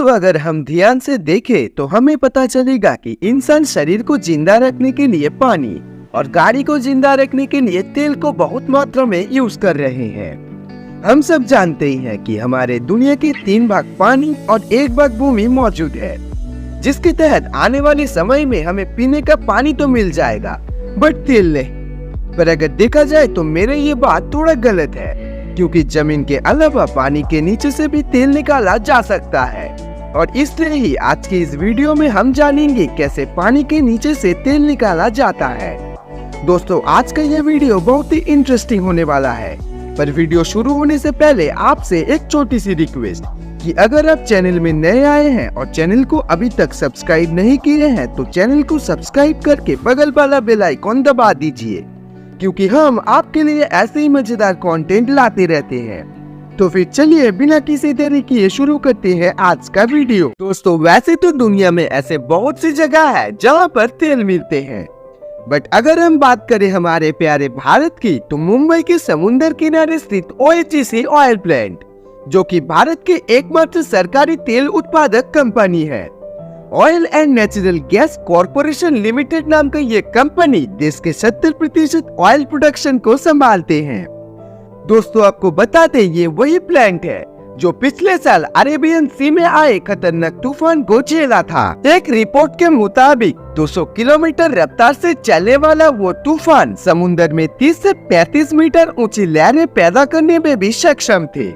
दोस्तों अगर हम ध्यान से देखें तो हमें पता चलेगा कि इंसान शरीर को जिंदा रखने के लिए पानी और गाड़ी को जिंदा रखने के लिए तेल को बहुत मात्रा में यूज कर रहे हैं। हम सब जानते ही हैं कि हमारे दुनिया के 3 भाग पानी और 1 भाग भूमि मौजूद है, जिसके तहत आने वाले समय में हमें पीने का पानी तो मिल जाएगा बट तेल नहीं। पर अगर देखा जाए तो मेरे ये बात थोड़ा गलत है, क्योंकि जमीन के अलावा पानी के नीचे से भी तेल निकाला जा सकता है। और इसलिए ही आज की इस वीडियो में हम जानेंगे कैसे पानी के नीचे से तेल निकाला जाता है। दोस्तों आज का यह वीडियो बहुत ही इंटरेस्टिंग होने वाला है, पर वीडियो शुरू होने से पहले आपसे एक छोटी सी रिक्वेस्ट कि अगर आप चैनल में नए आए हैं और चैनल को अभी तक सब्सक्राइब नहीं किए हैं तो चैनल को सब्सक्राइब करके बगल वाला बेल आइकॉन दबा दीजिए, क्योंकि हम आपके लिए ऐसे ही मजेदार कंटेंट लाते रहते हैं। तो फिर चलिए बिना किसी देरी किए शुरू करते हैं आज का वीडियो। दोस्तों वैसे तो दुनिया में ऐसे बहुत सी जगह है जहाँ पर तेल मिलते हैं, बट अगर हम बात करें हमारे प्यारे भारत की तो मुंबई के समुद्र किनारे स्थित ONGC ऑयल प्लांट, जो कि भारत के एकमात्र सरकारी तेल उत्पादक कंपनी है। Oil and natural gas corporation limited नाम का ये कंपनी देश के 70% ऑयल प्रोडक्शन को संभालते हैं। दोस्तों आपको बताते ये वही प्लांट है जो पिछले साल अरेबियन सी में आए खतरनाक तूफान को झेला था। एक रिपोर्ट के मुताबिक 200 किलोमीटर रफ्तार से चलने वाला वो तूफान समुद्र में 30 से 35 मीटर ऊंची लहरें पैदा करने में भी सक्षम थे।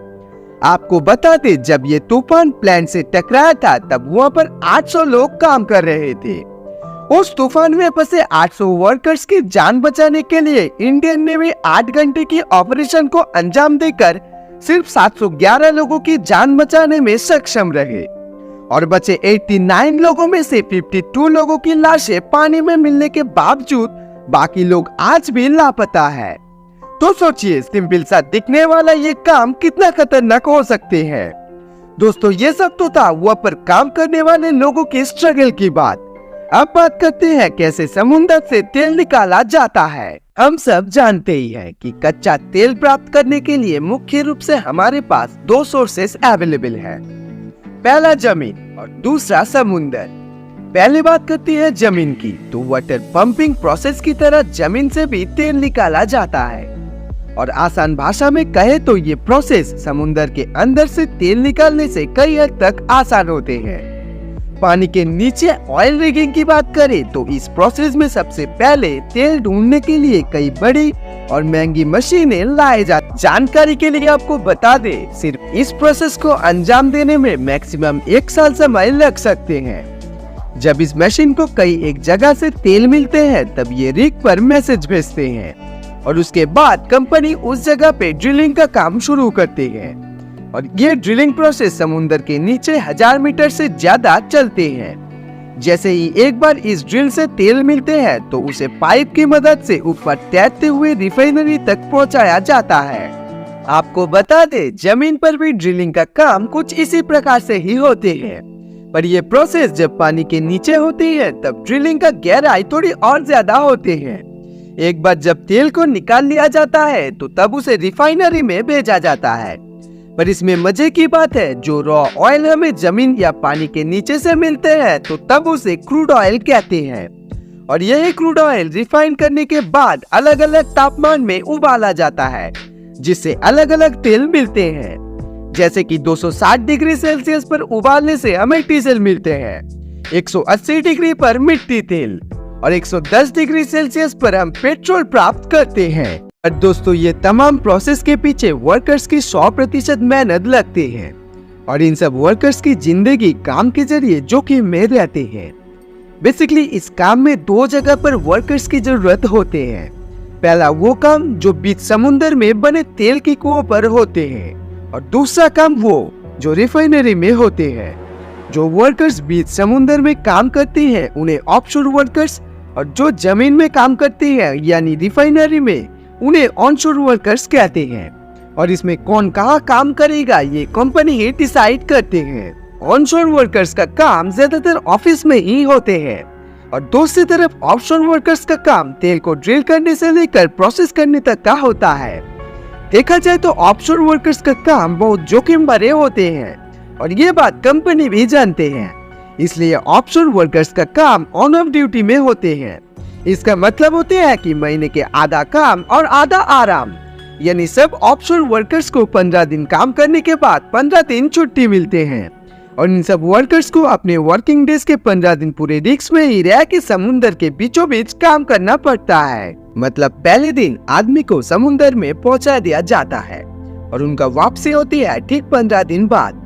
आपको बताते जब ये तूफान प्लांट से टकराया था तब वहाँ पर 800 लोग काम कर रहे थे। उस तूफान में फंसे 800 वर्कर्स की जान बचाने के लिए इंडियन नेवी 8 घंटे की ऑपरेशन को अंजाम देकर सिर्फ 711 लोगों की जान बचाने में सक्षम रहे और बचे 89 लोगों में से 52 लोगों की लाशें पानी में मिलने के बावजूद बाकी लोग आज भी लापता है। तो सोचिए सिंपल सा दिखने वाला ये काम कितना खतरनाक हो सकते हैं। दोस्तों ये सब तो था वहाँ पर काम करने वाले लोगों की स्ट्रगल की बात। अब बात करते हैं कैसे समुद्र से तेल निकाला जाता है। हम सब जानते ही हैं कि कच्चा तेल प्राप्त करने के लिए मुख्य रूप से हमारे पास 2 सोर्सेस अवेलेबल है, पहला जमीन और दूसरा समुद्र। पहले बात करते हैं जमीन की, तो वाटर पंपिंग प्रोसेस की तरह जमीन से भी तेल निकाला जाता है और आसान भाषा में कहे तो ये प्रोसेस समुद्र के अंदर से तेल निकालने से कई हद तक आसान होते हैं। पानी के नीचे ऑयल रिगिंग की बात करें तो इस प्रोसेस में सबसे पहले तेल ढूंढने के लिए कई बड़ी और महंगी मशीनें लाए जाती। जानकारी के लिए आपको बता दें सिर्फ इस प्रोसेस को अंजाम देने में मैक्सिमम 1 साल समय लग सकते हैं। जब इस मशीन को कई एक जगह से तेल मिलते हैं तब ये रिग पर मैसेज भेजते हैं और उसके बाद कंपनी उस जगह पे ड्रिलिंग का काम शुरू करती है और ये ड्रिलिंग प्रोसेस समुद्र के नीचे 1000 मीटर से ज्यादा चलते हैं। जैसे ही एक बार इस ड्रिल से तेल मिलते हैं तो उसे पाइप की मदद से ऊपर तैरते हुए रिफाइनरी तक पहुंचाया जाता है। आपको बता दे जमीन पर भी ड्रिलिंग का काम कुछ इसी प्रकार से ही होते हैं, पर ये प्रोसेस जब पानी के नीचे होती है तब ड्रिलिंग का गहराई थोड़ी और ज्यादा होते हैं। एक बार जब तेल को निकाल लिया जाता है तो तब उसे रिफाइनरी में भेजा जाता है, पर इसमें मजे की बात है जो रॉ ऑयल हमें जमीन या पानी के नीचे से मिलते हैं तो तब उसे क्रूड ऑयल कहते हैं और यही क्रूड ऑयल रिफाइन करने के बाद अलग अलग तापमान में उबाला जाता है, जिससे अलग अलग तेल मिलते हैं। जैसे कि 260 डिग्री सेल्सियस पर उबालने से हमें डीजल मिलते हैं, 180 डिग्री पर मिट्टी तेल और 110 डिग्री सेल्सियस पर हम पेट्रोल प्राप्त करते हैं। और दोस्तों ये तमाम प्रोसेस के पीछे वर्कर्स की 100% मेहनत लगती है और इन सब वर्कर्स की जिंदगी काम के जरिए जोखिम में रहती है। बेसिकली इस काम में 2 जगह पर वर्कर्स की जरूरत होते हैं। पहला वो काम जो बीच समुद्र में बने तेल की कुओं पर होते हैं और दूसरा काम वो जो रिफाइनरी में होते हैं। जो वर्कर्स बीच समुद्र में काम करते हैं उन्हें ऑफशोर वर्कर्स और जो जमीन में काम करते हैं यानी रिफाइनरी में उन्हें ऑनशोर वर्कर्स कहते हैं। और इसमें कौन कहाँ काम करेगा ये कंपनी ही डिसाइड करते हैं। ऑनशोर वर्कर्स का काम ज्यादातर ऑफिस में ही होते हैं और दूसरी तरफ ऑफशोर वर्कर्स का काम तेल को ड्रिल करने से लेकर प्रोसेस करने तक का होता है। देखा जाए तो ऑफशोर वर्कर्स का काम बहुत जोखिम भरे होते हैं, और ये बात कंपनी भी जानते हैं। इसलिए ऑफशोर वर्कर्स का काम ऑन ऑफ ड्यूटी में होते हैं। इसका मतलब होते है कि महीने के आधा काम और आधा आराम, यानी सब ऑफशोर वर्कर्स को 15 दिन काम करने के बाद 15 दिन छुट्टी मिलते हैं। और इन सब वर्कर्स को अपने वर्किंग डेज के 15 दिन पूरे रिस्क में ही रह के समुद्र के बीचों बीच काम करना पड़ता है। मतलब पहले दिन आदमी को समुद्र में पहुंचा दिया जाता है और उनका वापसी होती है ठीक 15 दिन बाद।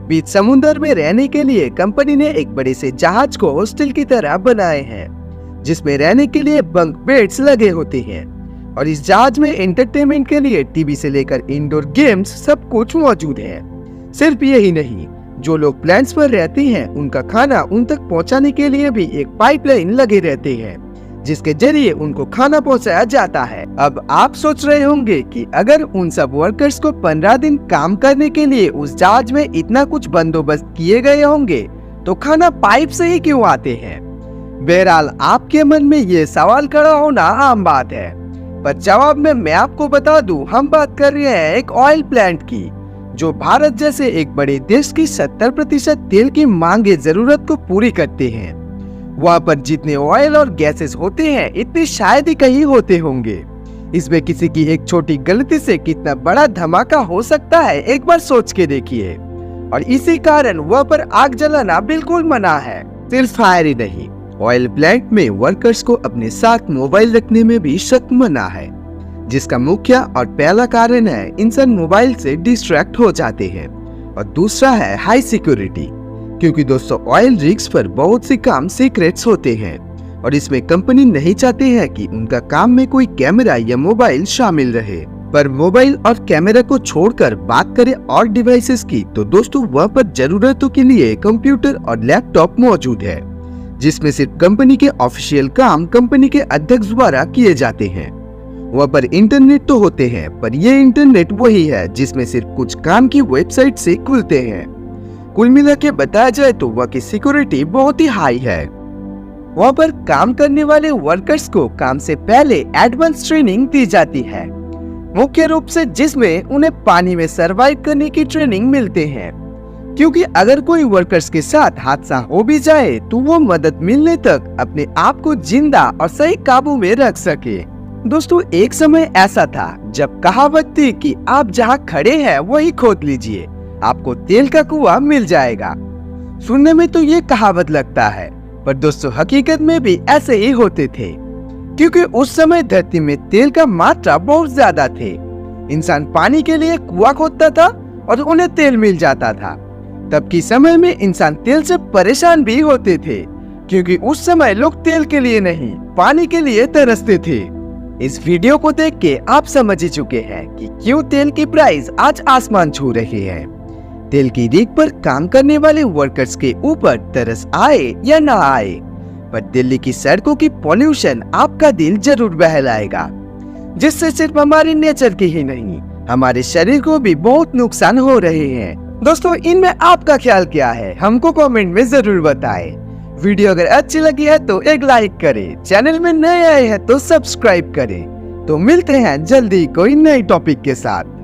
बीच समुद्र में रहने के लिए कंपनी ने एक बड़े से जहाज को हॉस्टल की तरह बनाए हैं, जिसमें रहने के लिए बंक बेड्स लगे होते हैं। और इस जहाज में एंटरटेनमेंट के लिए टीवी से लेकर इंडोर गेम्स सब कुछ मौजूद है। सिर्फ यही नहीं, जो लोग प्लेन्स पर रहते हैं उनका खाना उन तक पहुंचाने के लिए भी एक पाइपलाइन लगे रहते हैं, जिसके जरिए उनको खाना पहुंचाया जाता है। अब आप सोच रहे होंगे कि अगर उन सब वर्कर्स को 15 दिन काम करने के लिए उस जहाज में इतना कुछ बंदोबस्त किए गए होंगे तो खाना पाइप से ही क्यों आते हैं? बहरहाल आपके मन में ये सवाल खड़ा होना आम बात है, पर जवाब में मैं आपको बता दूं, हम बात कर रहे हैं एक ऑयल प्लांट की, जो भारत जैसे एक बड़े देश की 70% तेल की मांगे जरूरत को पूरी करते हैं। वहाँ पर जितने ऑयल और गैसेस होते हैं इतने शायद ही कहीं होते होंगे। इसमें किसी की एक छोटी गलती से कितना बड़ा धमाका हो सकता है, एक बार सोच के देखिए। और इसी कारण वहाँ पर आग जलाना बिल्कुल मना है। सिर्फ फायर ही नहीं, ऑयल प्लांट में वर्कर्स को अपने साथ मोबाइल रखने में भी सख्त मना है, जिसका मुख्य और पहला कारण है इंसान मोबाइल से डिस्ट्रैक्ट हो जाते हैं, और दूसरा है हाई सिक्योरिटी। क्योंकि दोस्तों ऑयल रिग्स पर बहुत से काम सीक्रेट्स होते हैं और इसमें कंपनी नहीं चाहते हैं कि उनका काम में कोई कैमरा या मोबाइल शामिल रहे। पर मोबाइल और कैमरा को छोड़कर बात करें और डिवाइसेस की, तो दोस्तों वहाँ पर जरूरतों के लिए कंप्यूटर और लैपटॉप मौजूद है, जिसमें सिर्फ कंपनी के ऑफिशियल काम कंपनी के अध्यक्ष द्वारा किए जाते हैं। वहाँ पर इंटरनेट तो होते हैं, पर ये इंटरनेट वही है जिसमें सिर्फ कुछ काम की वेबसाइट से खुलते हैं। कुल मिला के बताया जाए तो वहाँ की सिक्योरिटी बहुत ही हाई है। वहाँ पर काम करने वाले वर्कर्स को काम से पहले एडवांस ट्रेनिंग दी जाती है, मुख्य रूप से जिसमें उन्हें पानी में सरवाइव करने की ट्रेनिंग मिलते हैं। क्योंकि अगर कोई वर्कर्स के साथ हादसा हो भी जाए तो वो मदद मिलने तक अपने आप को जिंदा और सही काबू में रख सके। दोस्तों एक समय ऐसा था जब कहावत थी कि आप जहाँ खड़े हैं वही खोद लीजिए, आपको तेल का कुआं मिल जाएगा। सुनने में तो ये कहावत लगता है, पर दोस्तों हकीकत में भी ऐसे ही होते थे। क्योंकि उस समय धरती में तेल का मात्रा बहुत ज्यादा थे। इंसान पानी के लिए कुआं खोदता था और उन्हें तेल मिल जाता था। तब की समय में इंसान तेल से परेशान भी होते थे, क्योंकि उस समय लोग तेल के लिए नहीं पानी के लिए तरसते थे। इस वीडियो को देख के आप समझ ही चुके हैं कि क्यों तेल की प्राइस आज आसमान छू रही है। तेल की रीक पर काम करने वाले वर्कर्स के ऊपर तरस आए या ना आए, पर दिल्ली की सड़कों की पॉल्यूशन आपका दिल जरूर बहलाएगा, जिससे सिर्फ हमारे नेचर की ही नहीं हमारे शरीर को भी बहुत नुकसान हो रहे हैं। दोस्तों इनमें आपका ख्याल क्या है, हमको कमेंट में जरूर बताएं। वीडियो अगर अच्छी लगी है तो एक लाइक करें, चैनल में नए आए हैं तो सब्सक्राइब करें। तो मिलते हैं जल्दी कोई नई टॉपिक के साथ।